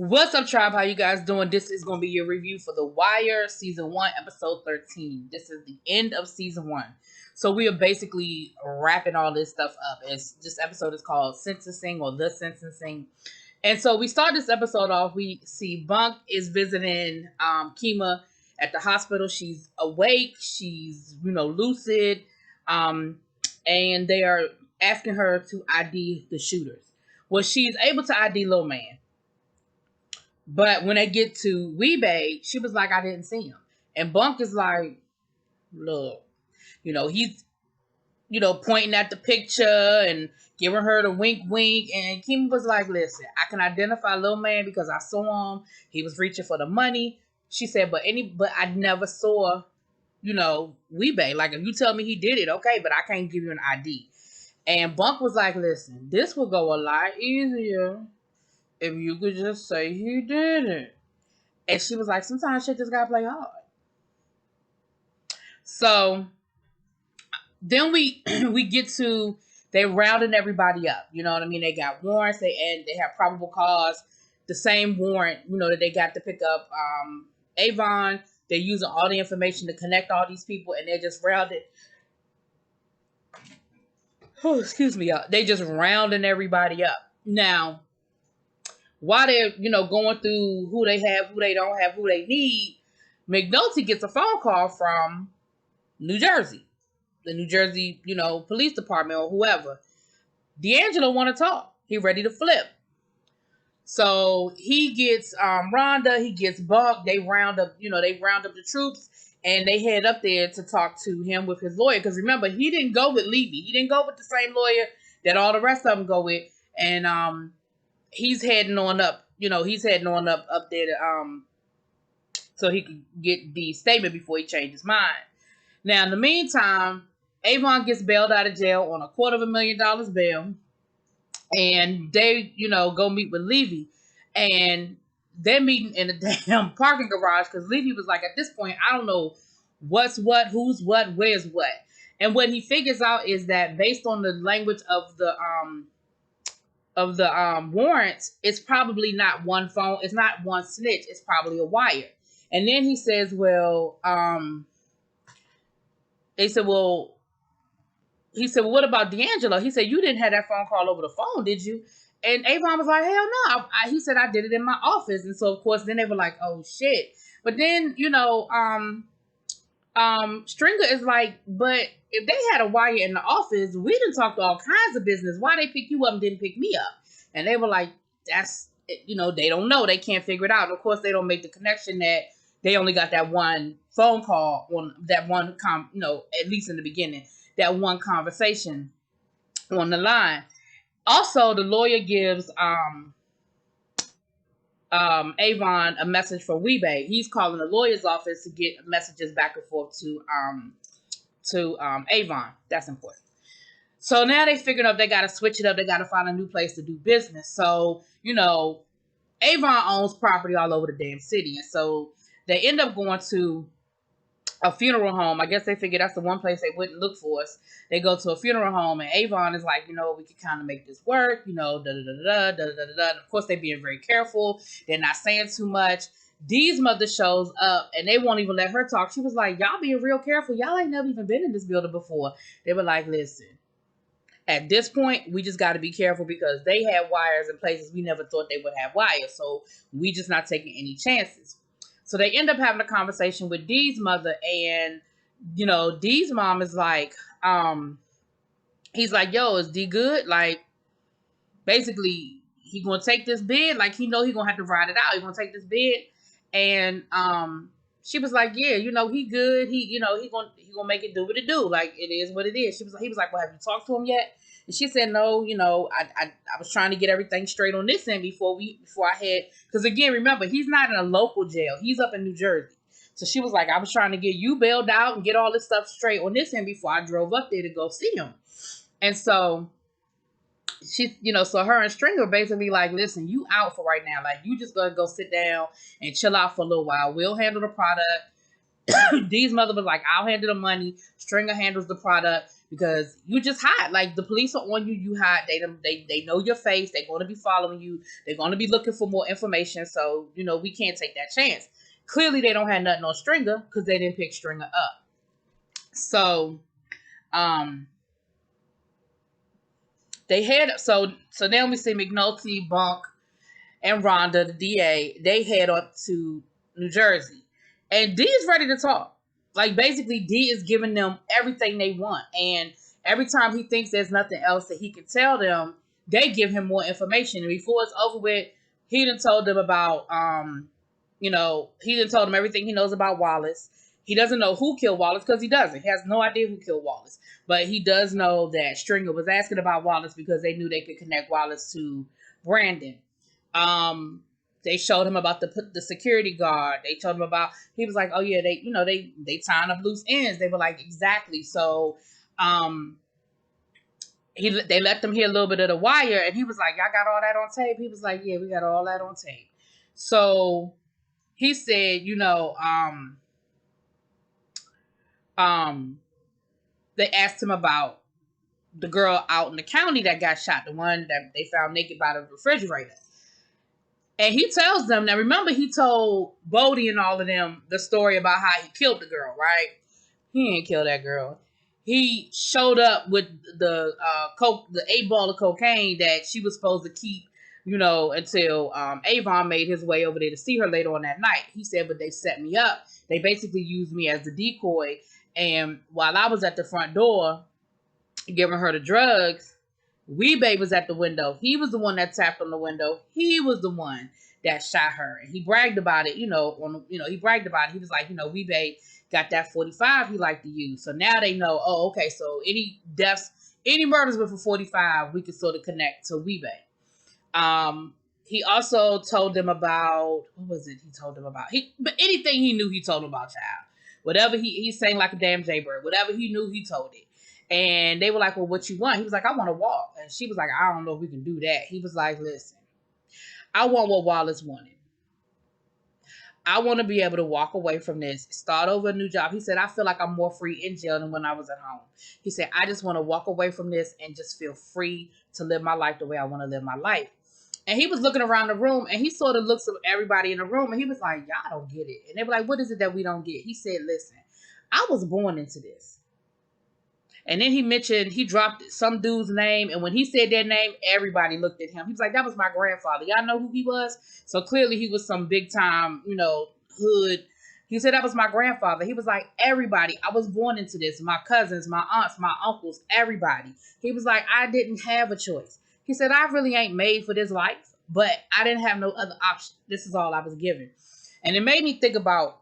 What's up, tribe? How you guys doing? This is going to be your review for The Wire, Season 1, Episode 13. This is the end of Season 1. So we are basically wrapping all this stuff up. This episode is called Sentencing or The Sentencing. And so we start this episode off. We see Bunk is visiting Kima at the hospital. She's awake. She's, lucid. And they are asking her to ID the shooters. Well, she's able to ID Lil Man. But when they get to Weebay, she was like, I didn't see him. And Bunk is like, look, he's, pointing at the picture and giving her the wink wink. And Kim was like, listen, I can identify Lil Man because I saw him. He was reaching for the money. She said, but I never saw, Weebay. Like, if you tell me he did it, okay, but I can't give you an ID. And Bunk was like, listen, this will go a lot easier if you could just say he did it. And she was like, sometimes shit just gotta play hard. So then we get to, they rounding everybody up. You know what I mean? They got warrants, they have probable cause. The same warrant, that they got to pick up Avon. They're using all the information to connect all these people, and they're just rounded. Oh, excuse me, y'all. They just rounding everybody up. Now, while they're, going through who they have, who they don't have, who they need, McNulty gets a phone call from New Jersey. The New Jersey, police department or whoever. D'Angelo want to talk. He ready to flip. So he gets Rhonda, he gets Bunk. They round up the troops, and they head up there to talk to him with his lawyer. Because remember, he didn't go with Levy. He didn't go with the same lawyer that all the rest of them go with. And he's heading on up. He's heading on up there to so he could get the statement before he changed his mind. Now, in the meantime, Avon gets bailed out of jail on $250,000 bail. And they, go meet with Levy. And they're meeting in a damn parking garage because Levy was like, at this point, I don't know what's what, who's what, where's what. And what he figures out is that based on the language of the warrants, it's probably not one phone, it's not one snitch, it's probably a wire. And then he says, well, they said, well, what about D'Angelo? He said, you didn't have that phone call over the phone, did you? And Avon was like, hell no. He said, I did it in my office. And so, of course, then they were like, oh, shit. But then, Stringer is like, but if they had a wire in the office, we done talked all kinds of business. Why they pick you up and didn't pick me up? And they were like, that's, they don't know. They can't figure it out. And of course, they don't make the connection that they only got that one phone call on that one, at least in the beginning, that one conversation on the line. Also, the lawyer gives Avon a message from Weebay. He's calling the lawyer's office to get messages back and forth to Avon. That's important. So now they figured out they got to switch it up. They got to find a new place to do business. So, Avon owns property all over the damn city. And so they end up going to a funeral home. I guess they figured that's the one place they wouldn't look for us. They go to a funeral home, and Avon is like, we could kind of make this work, da da da da da da da. And of course, they're being very careful. They're not saying too much. Dee's mother shows up, and they won't even let her talk. She was like, y'all being real careful. Y'all ain't never even been in this building before. They were like, listen, at this point, we just got to be careful because they had wires in places we never thought they would have wires. So we just not taking any chances. So they end up having a conversation with Dee's mother, and, Dee's mom is like, he's like, yo, is D good? Like, basically, he gonna take this bid. Like, he gonna have to ride it out. He gonna take this bid. And she was like, yeah, he good. He gonna make it do what it do. Like, it is what it is. He was like, well, have you talked to him yet? And she said, no, I was trying to get everything straight on this end before I had, because again, remember, he's not in a local jail. He's up in New Jersey. So she was like, I was trying to get you bailed out and get all this stuff straight on this end before I drove up there to go see him. And so she, so her and Stringer basically like, listen, you out for right now. Like, you just gonna go sit down and chill out for a little while. We'll handle the product. Dee's mother was like, I'll handle the money. Stringer handles the product because you just hide. Like, the police are on you. You hide. They know your face. They're going to be following you. They're going to be looking for more information. So, we can't take that chance. Clearly, they don't have nothing on Stringer because they didn't pick Stringer up. So, they head so now we see McNulty, Bunk, and Rhonda, the DA. They head up to New Jersey, and D is ready to talk. Like, basically, D is giving them everything they want, and every time he thinks there's nothing else that he can tell them, they give him more information. And before it's over with, he done told them about he done told them everything he knows about Wallace. He doesn't know who killed Wallace because he doesn't. He has no idea who killed Wallace. But he does know that Stringer was asking about Wallace because they knew they could connect Wallace to Brandon. They showed him about the security guard. They told him about, he was like, oh yeah, they tying up loose ends. They were like, exactly. So, they let them hear a little bit of the wire, and he was like, y'all got all that on tape? He was like, yeah, we got all that on tape. So he said, they asked him about the girl out in the county that got shot, the one that they found naked by the refrigerator. And he tells them, now remember, he told Bodie and all of them the story about how he killed the girl, right? He didn't kill that girl. He showed up with the 8 ball of cocaine that she was supposed to keep, until Avon made his way over there to see her later on that night. He said, but they set me up. They basically used me as the decoy. And while I was at the front door giving her the drugs, Weebay was at the window. He was the one that tapped on the window. He was the one that shot her. And he bragged about it, he bragged about it. He was like, Weebay got that 45 he liked to use. So now they know, oh, okay, so any deaths, any murders with a 45, we could sort of connect to Weebay. He also told them about, what was it he told them about? But anything he knew, he told them about, child. Whatever he sang like a damn jaybird. Whatever he knew, he told it. And they were like, well, what you want? He was like, I want to walk. And she was like, I don't know if we can do that. He was like, listen, I want what Wallace wanted. I want to be able to walk away from this, start over a new job. He said, I feel like I'm more free in jail than when I was at home. He said, I just want to walk away from this and just feel free to live my life the way I want to live my life. And he was looking around the room, and he sort of looks at everybody in the room, and he was like, y'all don't get it. And they were like, what is it that we don't get? He said, listen, I was born into this. And then he dropped some dude's name, and when he said that name, everybody looked at him. He was like, that was my grandfather. Y'all know who he was? So clearly he was some big time, hood. He said, that was my grandfather. He was like, everybody, I was born into this. My cousins, my aunts, my uncles, everybody. He was like, I didn't have a choice. He said, I really ain't made for this life, but I didn't have no other option. This is all I was given. And it made me think about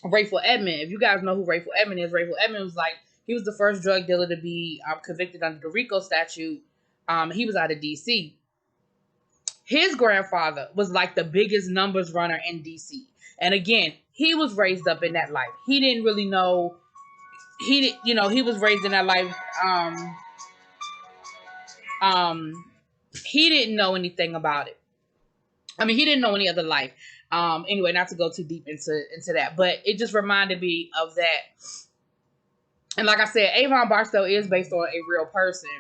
Rayful Edmond. If you guys know who Rayful Edmond is, Rayful Edmond was like, he was the first drug dealer to be convicted under the RICO statute. He was out of D.C. His grandfather was like the biggest numbers runner in D.C. And again, he was raised up in that life. He didn't really know. He was raised in that life. He didn't know anything about it. I mean, he didn't know any other life. Anyway, not to go too deep into that, but it just reminded me of that. And like I said, Avon Barstow is based on a real person.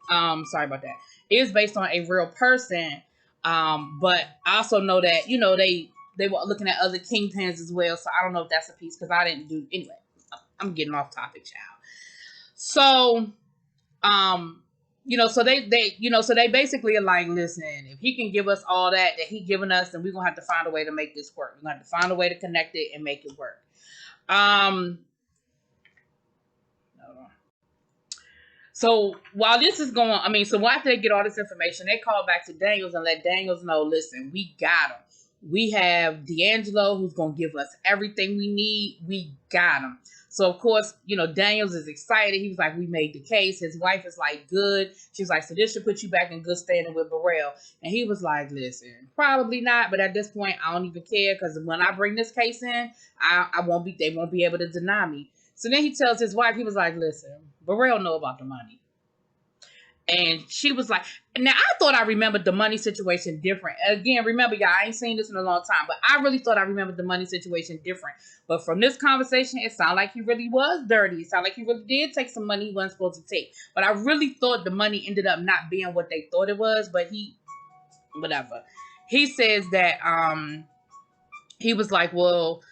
Sorry about that. It is based on a real person. But I also know that, they were looking at other kingpins as well. So I don't know if that's a piece because I didn't do, anyway, I'm getting off topic, child. So, so they basically are like, listen, if he can give us all that he giving us, then we're going to have to find a way to make this work. We're going to have to find a way to connect it and make it work. So while this is going on, so after they get all this information, they call back to Daniels and let Daniels know, listen, we got him. We have D'Angelo who's going to give us everything we need. We got him. So, of course, Daniels is excited. He was like, we made the case. His wife is like, good. She was like, so this should put you back in good standing with Burrell. And he was like, listen, probably not. But at this point, I don't even care because when I bring this case in, they won't be able to deny me. So then he tells his wife, he was like, listen, Burrell know about the money. And she was like, now I thought I remembered the money situation different. Again, remember, y'all, I ain't seen this in a long time, but I really thought I remembered the money situation different. But from this conversation, it sounded like he really was dirty. It sounded like he really did take some money he wasn't supposed to take. But I really thought the money ended up not being what they thought it was, but whatever. He says that, he was like, well,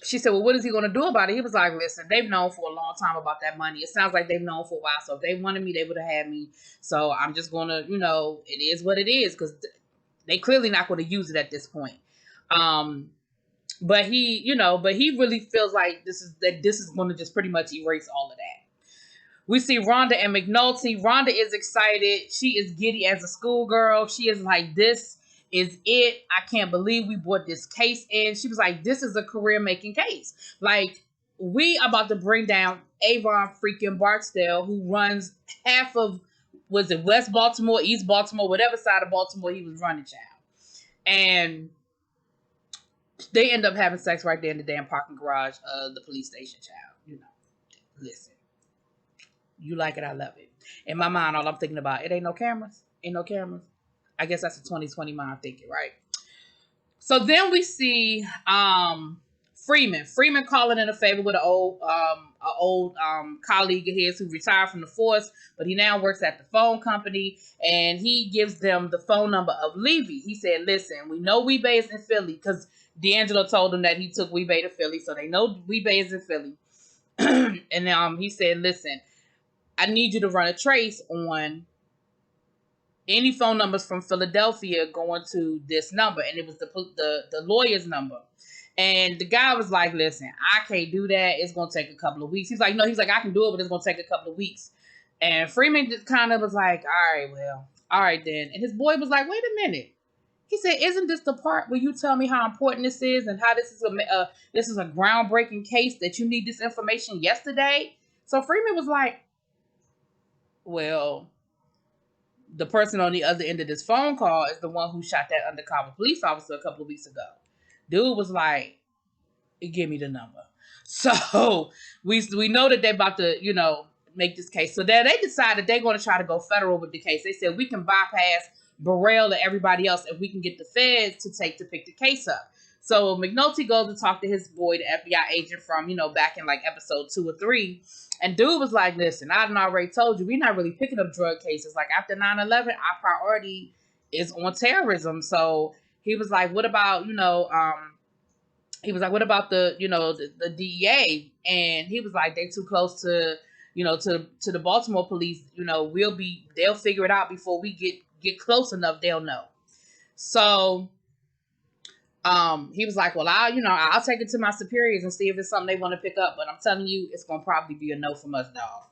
she said, well, what is he going to do about it? He was like, listen, they've known for a long time about that money. It sounds like they've known for a while. So if they wanted me, they would have had me. So I'm just going to, it is what it is, because they clearly not going to use it at this point. But he really feels like this is going to just pretty much erase all of that. We see Rhonda and McNulty. Rhonda is excited. She is giddy as a schoolgirl. She is like, this is it. I can't believe we brought this case in. She was like, this is a career-making case. Like, we about to bring down Avon freaking Barksdale, who runs half of, was it West Baltimore, East Baltimore, whatever side of Baltimore he was running, child. And they end up having sex right there in the damn parking garage of the police station, child. Listen. You like it, I love it. In my mind, all I'm thinking about, it ain't no cameras. Ain't no cameras. I guess that's a 2020 mind thinking, right? So then we see Freeman. Freeman calling in a favor with an old colleague of his who retired from the force, but he now works at the phone company, and he gives them the phone number of Levy. He said, listen, we know Weebay is in Philly, because D'Angelo told him that he took Weebay to Philly, so they know Weebay is in Philly. And he said, listen, I need you to run a trace on any phone numbers from Philadelphia going to this number. And it was the lawyer's number. And the guy was like, listen, I can't do that. It's going to take a couple of weeks. He's like, no, I can do it, but it's going to take a couple of weeks. And Freeman just kind of was like, all right then. And his boy was like, wait a minute. He said, isn't this the part where you tell me how important this is and how this is a groundbreaking case that you need this information yesterday? So Freeman was like, well, the person on the other end of this phone call is the one who shot that undercover police officer a couple of weeks ago. Dude was like, give me the number. So we know that they're about to, make this case. So then they decided they're going to try to go federal with the case. They said, we can bypass Burrell and everybody else if we can get the feds to pick the case up. So McNulty goes to talk to his boy, the FBI agent from, back in like episode 2 or 3. And dude was like, listen, I done already told you, we're not really picking up drug cases. Like, after 9/11, our priority is on terrorism. So he was like, what about, the DEA? And he was like, they too close to, to the Baltimore police. They'll figure it out before we get close enough, they'll know. So he was like, well, I'll take it to my superiors and see if it's something they want to pick up. But I'm telling you, it's going to probably be a no from us, dog.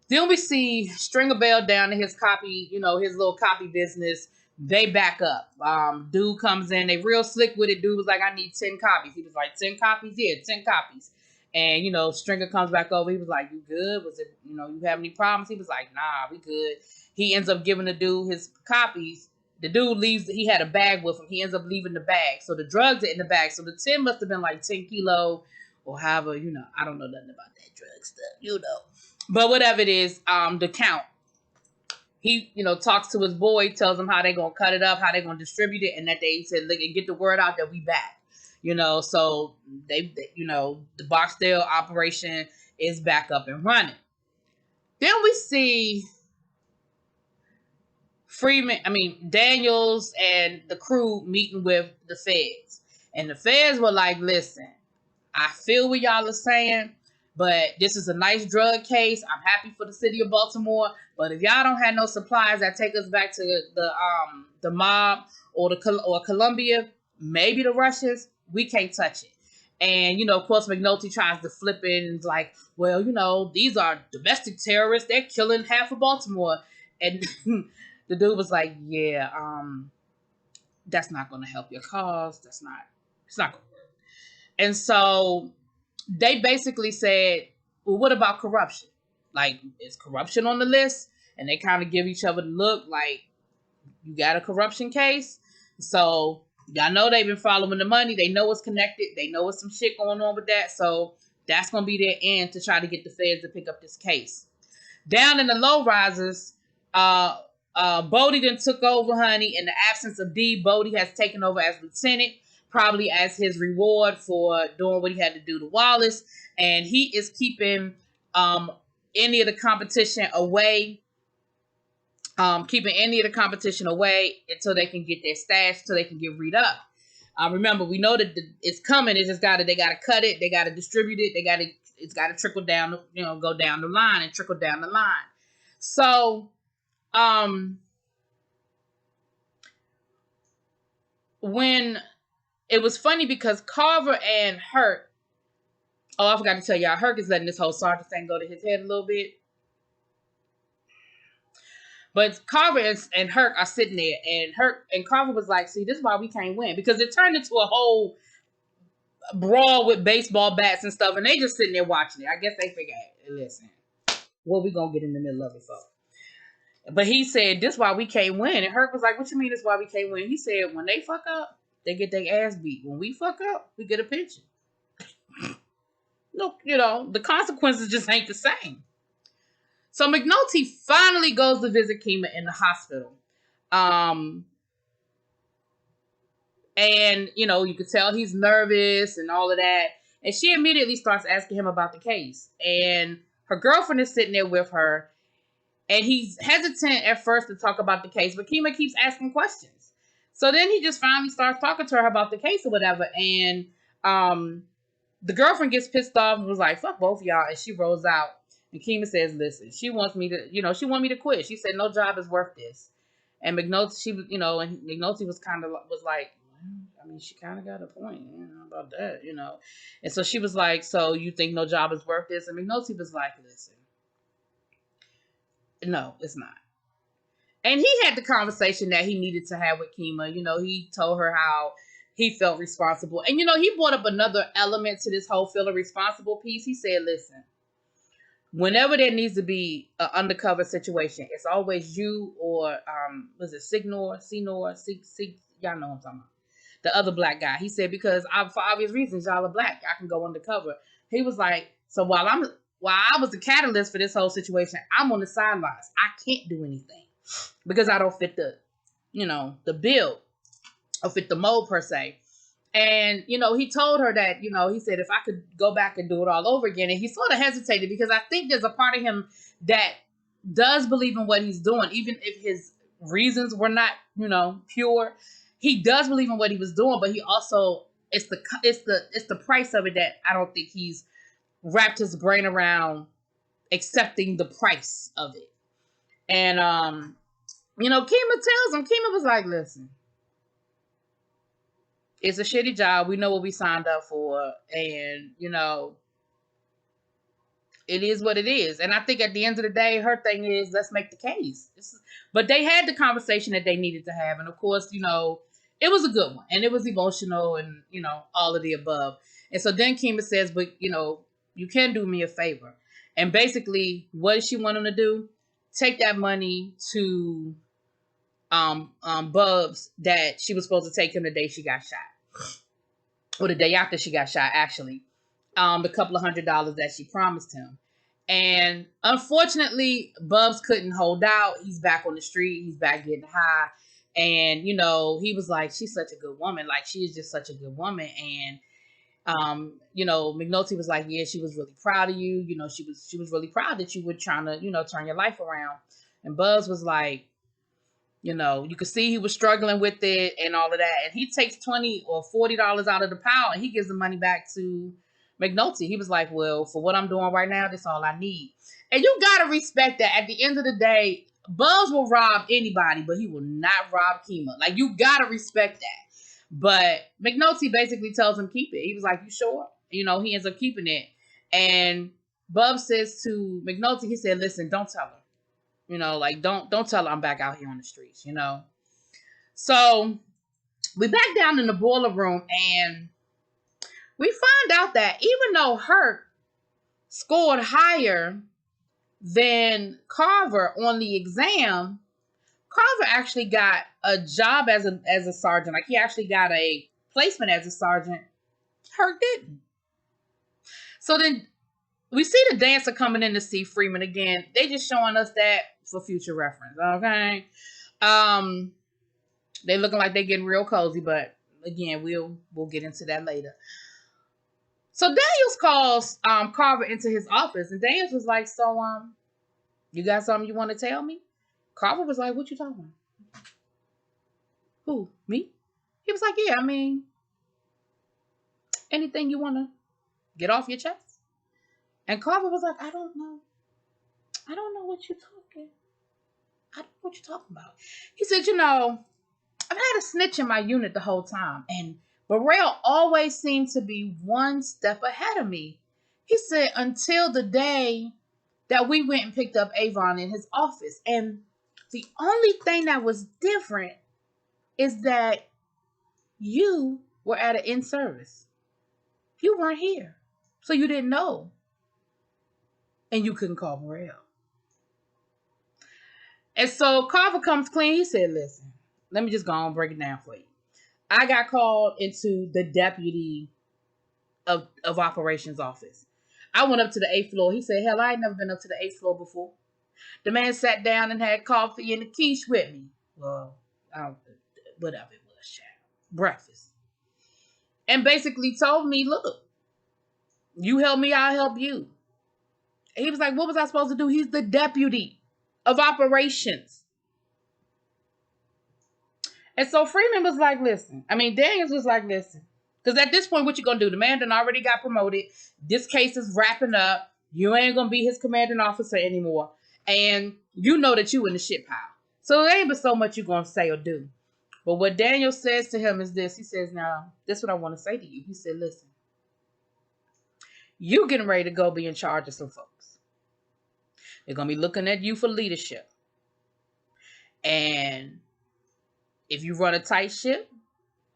Then we see Stringer Bell down to his copy, his little copy business. They back up. Dude comes in. They real slick with it. Dude was like, I need 10 copies. He was like, 10 copies? Yeah, 10 copies. And, Stringer comes back over. He was like, you good? Was it, you have any problems? He was like, nah, we good. He ends up giving the dude his copies. The dude leaves, he had a bag with him. He ends up leaving the bag. So the drugs are in the bag. So the 10 must have been like 10 kilo or however, I don't know nothing about that drug stuff, But whatever it is, the count. He, talks to his boy, tells him how they're going to cut it up, how they're going to distribute it, and that they said, look, and get the word out that we back. So they the Barksdale operation is back up and running. Then we see Daniels and the crew meeting with the feds. And the feds were like, listen, I feel what y'all are saying, but this is a nice drug case. I'm happy for the city of Baltimore. But if y'all don't have no supplies that take us back to the mob or Columbia, maybe the Russians, we can't touch it. And, of course, McNulty tries to flip it and is like, well, these are domestic terrorists. They're killing half of Baltimore. And the dude was like, yeah, that's not going to help your cause. It's not going to work. And so they basically said, well, what about corruption? Like, is corruption on the list? And they kind of give each other the look like, you got a corruption case? So y'all know they've been following the money. They know it's connected. They know it's some shit going on with that. So that's going to be their end to try to get the feds to pick up this case. Down in the low rises, Bodie then took over, honey. In the absence of D, Bodie has taken over as lieutenant, probably as his reward for doing what he had to do to Wallace. And he is keeping any of the competition away. Keeping any of the competition away until they can get their stash, until they can get read up. Remember, we know that it's coming. It's just they gotta cut it, they gotta distribute it, it's gotta trickle down, go down the line and trickle down the line. So, when it was funny because Carver and Herc, I forgot to tell y'all, Herc is letting this whole sergeant thing go to his head a little bit. But Carver and Herc are sitting there, and Carver was like, see, this is why we can't win. Because it turned into a whole brawl with baseball bats and stuff, and they just sitting there watching it. I guess they figured, hey, listen, what we gonna get in the middle of it for? But he said, this is why we can't win. And Herc was like, what you mean this is why we can't win? He said, when they fuck up, they get their ass beat. When we fuck up, we get a pension. Look, the consequences just ain't the same. So McNulty finally goes to visit Kima in the hospital. And, you could tell he's nervous and all of that. And she immediately starts asking him about the case. And her girlfriend is sitting there with her. And he's hesitant at first to talk about the case. But Kima keeps asking questions. So then he just finally starts talking to her about the case or whatever. And the girlfriend gets pissed off and was like, fuck both of y'all. And she rolls out. And Kima says, listen, she wants me to, she want me to quit. She said, no job is worth this. And McNulty, and McNulty was like, I mean, she kind of got a point, about that, And so she was like, so you think no job is worth this? And McNulty was like, listen, no, it's not. And he had the conversation that he needed to have with Kima. He told her how he felt responsible. And, he brought up another element to this whole feeling responsible piece. He said, listen, whenever there needs to be an undercover situation, it's always you or, was it Signor, y'all know what I'm talking about. The other black guy. He said, because for obvious reasons, y'all are black. I can go undercover. He was like, so while I was the catalyst for this whole situation, I'm on the sidelines. I can't do anything because I don't fit the bill or fit the mold per se. And, he told her that, he said, if I could go back and do it all over again. And he sort of hesitated because I think there's a part of him that does believe in what he's doing, even if his reasons were not, pure. He does believe in what he was doing, but he also, it's the price of it that I don't think he's wrapped his brain around accepting the price of it. And, Kima tells him, Kima was like, listen, it's a shitty job. We know what we signed up for. And, it is what it is. And I think at the end of the day, her thing is, let's make the case. But they had the conversation that they needed to have. And of course, it was a good one. And it was emotional and, all of the above. And so then Kima says, but, you can do me a favor. And basically, what does she want him to do? Take that money to Bubs that she was supposed to take him the day she got shot. Or the day after she got shot, actually. The couple of $100 that she promised him. And unfortunately, Bubs couldn't hold out. He's back on the street. He's back getting high. And, he was like, she's such a good woman. Like, she is just such a good woman. And, McNulty was like, yeah, she was really proud of you. She was really proud that you were trying to, turn your life around. And Bubs was like, you could see he was struggling with it and all of that. And he takes $20 or $40 out of the pile and he gives the money back to McNulty. He was like, well, for what I'm doing right now, that's all I need. And you got to respect that. At the end of the day, Bubs will rob anybody, but he will not rob Kima. Like, you got to respect that. But McNulty basically tells him, keep it. He was like, you sure? He ends up keeping it. And Bubs says to McNulty, he said, listen, don't tell her. Don't tell her I'm back out here on the streets, So we back down in the boiler room and we find out that even though Herc scored higher than Carver on the exam, Carver actually got a job as a sergeant. Like, he actually got a placement as a sergeant. Herc didn't. So then we see the dancer coming in to see Freeman again. They just showing us that for future reference, okay? They looking like they getting real cozy, but again, we'll get into that later. So Daniels calls Carver into his office, and Daniels was like, "So you got something you want to tell me?" Carver was like, "What you talking about?" "Who, me?" He was like, "Yeah, I mean, anything you want to get off your chest?" And Carver was like, "I don't know. I don't know what you're talking. I don't know what you're talking about." He said, "I've had a snitch in my unit the whole time, and Burrell always seemed to be one step ahead of me." He said, "Until the day that we went and picked up Avon in his office. And the only thing that was different is that you were at an in-service. You weren't here. So you didn't know. And you couldn't call Burrell." And so Carver comes clean. He said, "Listen, let me just go on and break it down for you. I got called into the deputy of operations office. I went up to the 8th floor. He said, hell, I ain't never been up to the 8th floor before. The man sat down and had coffee and a quiche with me." Well, whatever it was, child. Breakfast. "And basically told me, look, you help me, I'll help you." And he was like, "What was I supposed to do?" He's the deputy of operations. And so Freeman was like, Daniels was like, "Listen. Because at this point, what you going to do? The man done already got promoted. This case is wrapping up. You ain't going to be his commanding officer anymore. And you know that you in the shit pile. So there ain't but so much you going to say or do." But what Daniel says to him is this. He says, "Now, this is what I want to say to you." He said, "Listen, you getting ready to go be in charge of some folks. They're going to be looking at you for leadership. And if you run a tight ship,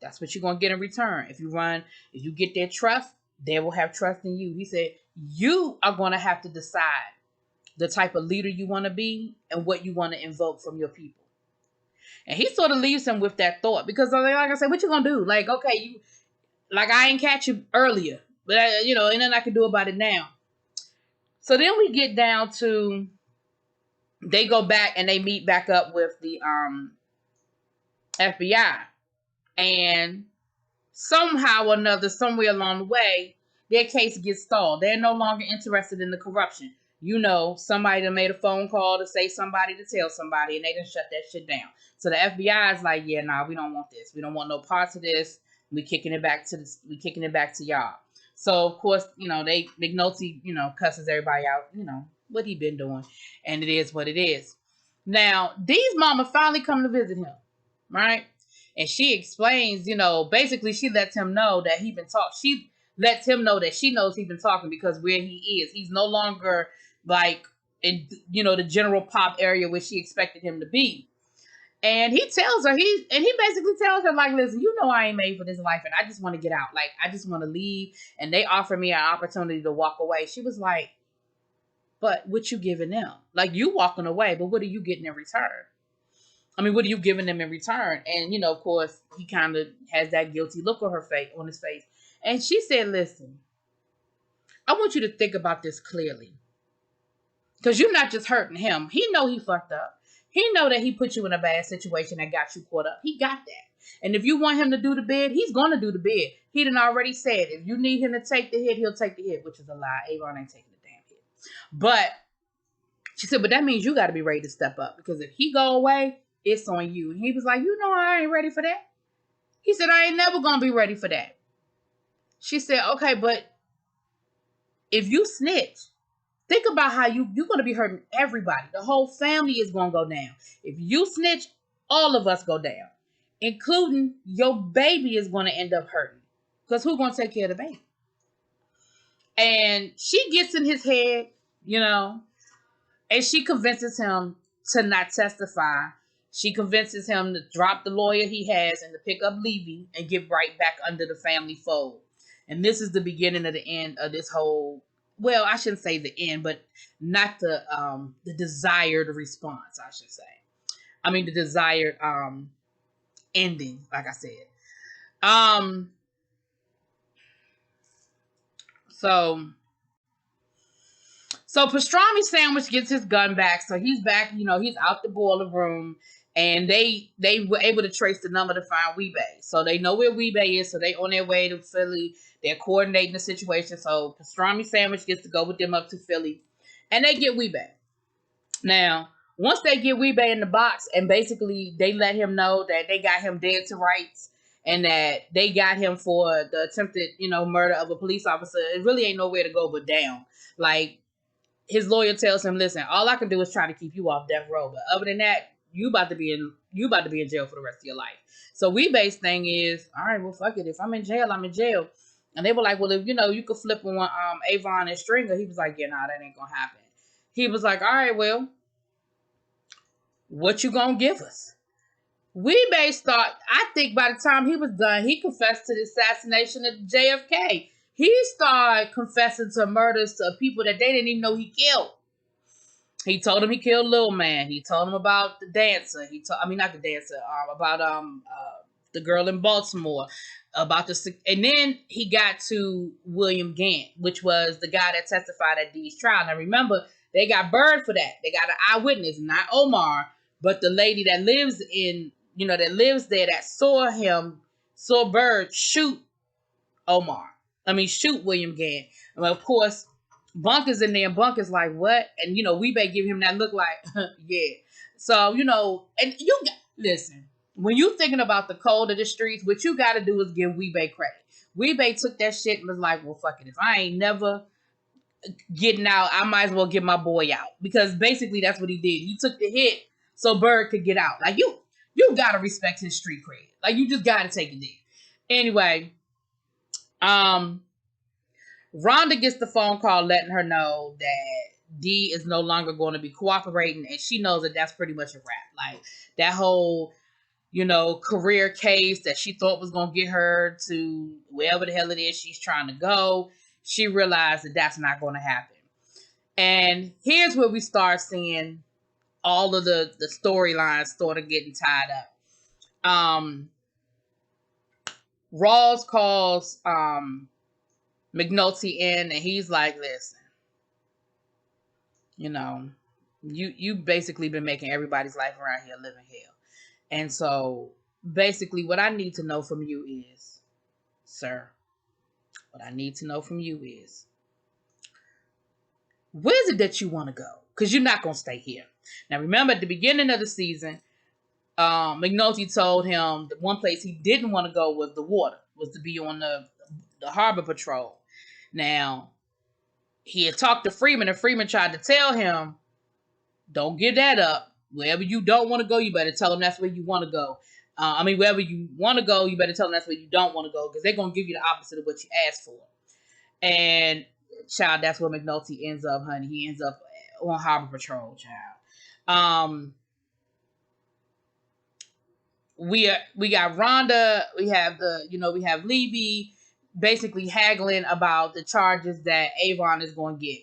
that's what you're going to get in return. If you get their trust, they will have trust in you." He said, "You are going to have to decide the type of leader you want to be and what you want to invoke from your people." And he sort of leaves him with that thought because, like I said, what you going to do? Like, okay, I ain't catch you earlier, but and then I can do about it now. So then we get down to, they go back and they meet back up with the FBI. And somehow or another, somewhere along the way, their case gets stalled. They're no longer interested in the corruption. Somebody that made a phone call to say somebody to tell somebody, and they done shut that shit down. So the FBI is like, "Yeah, nah, we don't want this. We don't want no parts of this. We kicking it back to y'all." So of course, McNulty, cusses everybody out, what he been doing, and it is what it is. Now, Dee's mama finally come to visit him, right? And she explains, basically she lets him know that he been talking. She lets him know that she knows he's been talking because where he is, he's no longer like in, the general pop area where she expected him to be. And he tells her, he basically tells her, like, "Listen, I ain't made for this life and I just want to get out. Like, I just want to leave. And they offer me an opportunity to walk away." She was like, "But what you giving them? Like, you walking away, but what are you getting in return? What are you giving them in return?" And, of course, he kind of has that guilty look on his face. And she said, "Listen, I want you to think about this clearly. Because you're not just hurting him. He know he fucked up. He know that he put you in a bad situation that got you caught up. He got that. And if you want him to do the bid, he's going to do the bid. He done already said, if you need him to take the hit, he'll take the hit," which is a lie. Avon ain't taking the damn hit. But she said, "But that means you got to be ready to step up. Because if he go away, it's on you." And he was like, "I ain't ready for that." He said, "I ain't never going to be ready for that." She said, "Okay, but if you snitch, think about how you're going to be hurting everybody. The whole family is going to go down. If you snitch, all of us go down, including your baby is going to end up hurting. Because who's going to take care of the baby?" And she gets in his head, and she convinces him to not testify. She convinces him to drop the lawyer he has and to pick up Levy and get right back under the family fold. And this is the beginning of the end of this whole, well, I shouldn't say the end, but not the desired response, I should say. The desired ending, like I said. So So Pastrami Sandwich gets his gun back. So he's back, he's out the boiler room. And they were able to trace the number to find Weebay. So they know where Weebay is. So they on their way to Philly. They're coordinating the situation. So Pastrami Sandwich gets to go with them up to Philly. And they get Weebay. Now, once they get Weebay in the box and basically they let him know that they got him dead to rights and that they got him for the attempted, murder of a police officer, it really ain't nowhere to go but down. Like, his lawyer tells him, listen, all I can do is try to keep you off death row. But other than that, you about to be in jail for the rest of your life. So Weebay's thing is, all right, well, fuck it. If I'm in jail, I'm in jail. And they were like, well, if you could flip on Avon and Stringer. He was like, yeah, nah, that ain't gonna happen. He was like, all right, well, what you gonna give us? Weebay I think by the time he was done, he confessed to the assassination of JFK. He started confessing to murders to people that they didn't even know he killed. He told him he killed Lil Man. He told him about the dancer. Not the dancer. About the girl in Baltimore. And then he got to William Gant, which was the guy that testified at Dee's trial. Now remember, they got Bird for that. They got an eyewitness, not Omar, but the lady that lives there that saw Bird shoot William Gant. Well, of course, Bunker's in there, and Bunker's like, what? And, Weebay give him that look like, yeah. So, listen, when you thinking about the code of the streets, what you got to do is give Weebay credit. Weebay took that shit and was like, well, fuck it. If I ain't never getting out, I might as well get my boy out. Because basically that's what he did. He took the hit so Bird could get out. Like, you got to respect his street cred. Like, you just got to take it there. Anyway, Rhonda gets the phone call letting her know that Dee is no longer going to be cooperating, and she knows that that's pretty much a wrap. Like, that whole, career case that she thought was going to get her to wherever the hell it is she's trying to go, she realized that that's not going to happen. And here's where we start seeing all of the storylines sort of getting tied up. Rawls calls McNulty in, and he's like, listen, you basically been making everybody's life around here living hell. And so basically what I need to know from you is, sir, where's it that you want to go? Because you're not going to stay here. Now, remember, at the beginning of the season, McNulty told him that one place he didn't want to go was the water, was to be on the harbor patrol. Now, he had talked to Freeman, and Freeman tried to tell him, don't give that up. Wherever you don't want to go, you better tell them that's where you want to go. Wherever you want to go, you better tell them that's where you don't want to go, because they're going to give you the opposite of what you asked for. And, child, that's where McNulty ends up, honey. He ends up on harbor patrol, child. We got Rhonda. We have Levy basically haggling about the charges that Avon is going to get.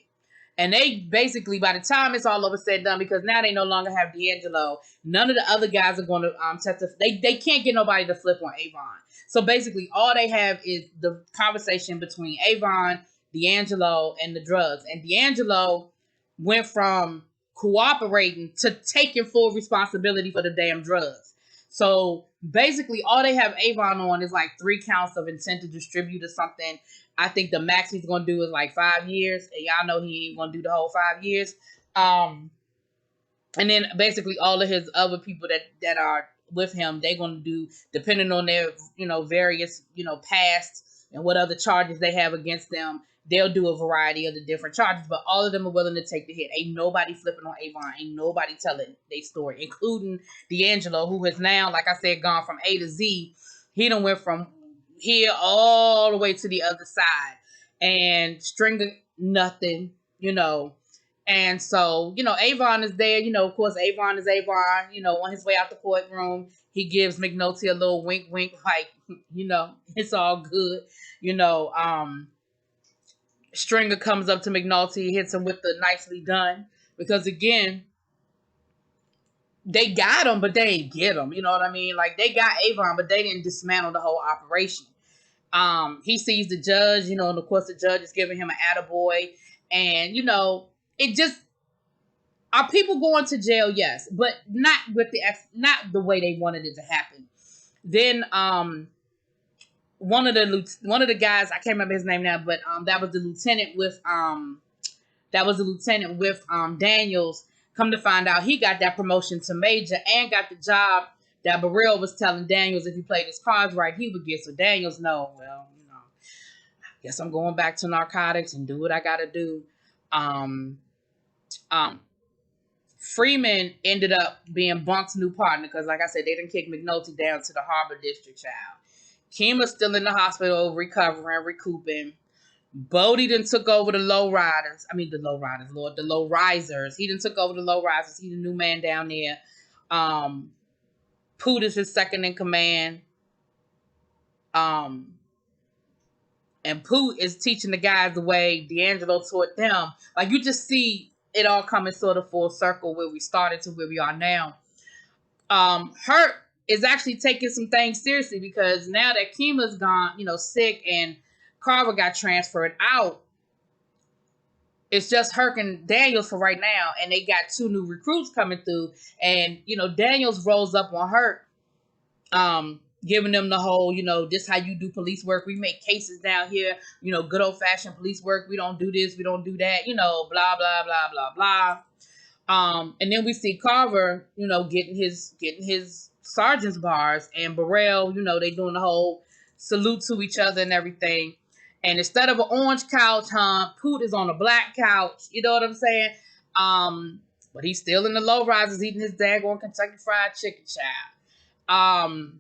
And they basically, by the time it's all over said and done, because now they no longer have D'Angelo, none of the other guys are going to testify. They can't get nobody to flip on Avon. So basically, all they have is the conversation between Avon, D'Angelo, and the drugs. And D'Angelo went from cooperating to taking full responsibility for the damn drugs. So basically, all they have Avon on is like 3 counts of intent to distribute or something. I think the max he's going to do is like 5 years. And y'all know he ain't going to do the whole 5 years. And then basically all of his other people that are with him, they're going to do, depending on their, various, past and what other charges they have against them, they'll do a variety of the different charges. But all of them are willing to take the hit. Ain't nobody flipping on Avon. Ain't nobody telling their story, including D'Angelo, who has now, like I said, gone from A to Z. He done went from here all the way to the other side, and Stringer nothing, and so Avon is there, of course Avon is Avon, on his way out the courtroom, he gives McNulty a little wink like, it's all good, Stringer comes up to McNulty, hits him with the nicely done, because again, they got him, but they ain't get him. You know what I mean? Like, they got Avon, but they didn't dismantle the whole operation. He sees the judge, and of course the judge is giving him an attaboy. And, it just, are people going to jail? Yes, but not with not the way they wanted it to happen. Then one of the guys, I can't remember his name now, but that was the lieutenant with Daniels. Come to find out, he got that promotion to major and got the job that Burrell was telling Daniels if he played his cards right, he would get. So Daniels, no, well, guess I'm going back to narcotics and do what I got to do. Freeman ended up being Bunk's new partner because, like I said, they didn't kick McNulty down to the Harbor District, child. Kima's still in the hospital recovering, recouping. Bodie then took over the low risers. He then took over the low risers. He's the new man down there. Poot is his second in command. And Poot is teaching the guys the way D'Angelo taught them. Like, you just see it all coming sort of full circle where we started to where we are now. Hurt is actually taking some things seriously because now that Kima's gone, sick, and Carver got transferred out, it's just Herc and Daniels for right now, and they got 2 new recruits coming through, and Daniels rolls up on Herc, giving them the whole, this how you do police work. We make cases down here, good old fashioned police work. We don't do this, we don't do that, blah blah blah blah blah. And then we see Carver, getting his sergeant's bars, and Burrell, they doing the whole salute to each other and everything. And instead of an orange couch, Poot is on a black couch. You know what I'm saying? But he's still in the low risers eating his daggone Kentucky Fried Chicken, child.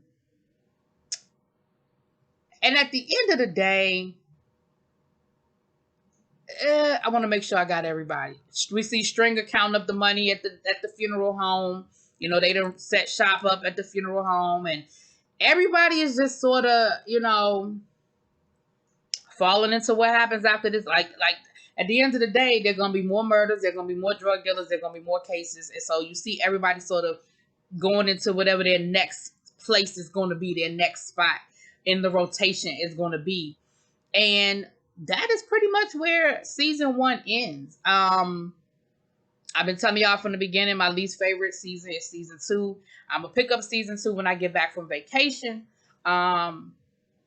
And at the end of the day, I want to make sure I got everybody. We see Stringer counting up the money at the funeral home. They done set shop up at the funeral home, and everybody is just sort of, falling into what happens after this. Like at the end of the day, there's gonna be more murders, there's gonna be more drug dealers, there's gonna be more cases, and so you see everybody sort of going into whatever their next place is going to be, their next spot in the rotation is going to be, and that is pretty much where season 1 ends. I've been telling y'all from the beginning, my least favorite season is season 2. I'm gonna pick up season 2 when I get back from vacation.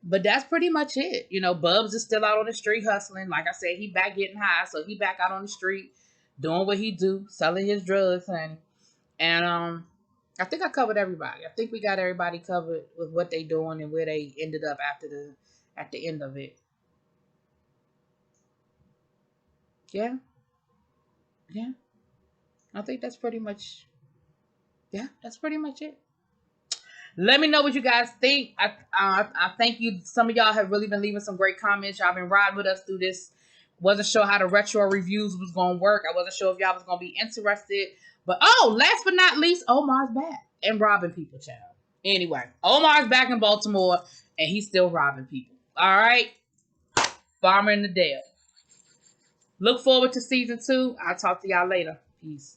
But that's pretty much it. Bubs is still out on the street hustling. Like I said, he back getting high, so he back out on the street doing what he do, selling his drugs, honey. And I think I covered everybody. I think we got everybody covered with what they doing and where they ended up at the end of it. Yeah. I think that's pretty much it. Let me know what you guys think. I thank you. Some of y'all have really been leaving some great comments. Y'all been riding with us through this. Wasn't sure how the retro reviews was going to work. I wasn't sure if y'all was going to be interested. But, last but not least, Omar's back and robbing people, child. Anyway, Omar's back in Baltimore, and he's still robbing people. All right? Farmer in the Dale. Look forward to season 2. I'll talk to y'all later. Peace.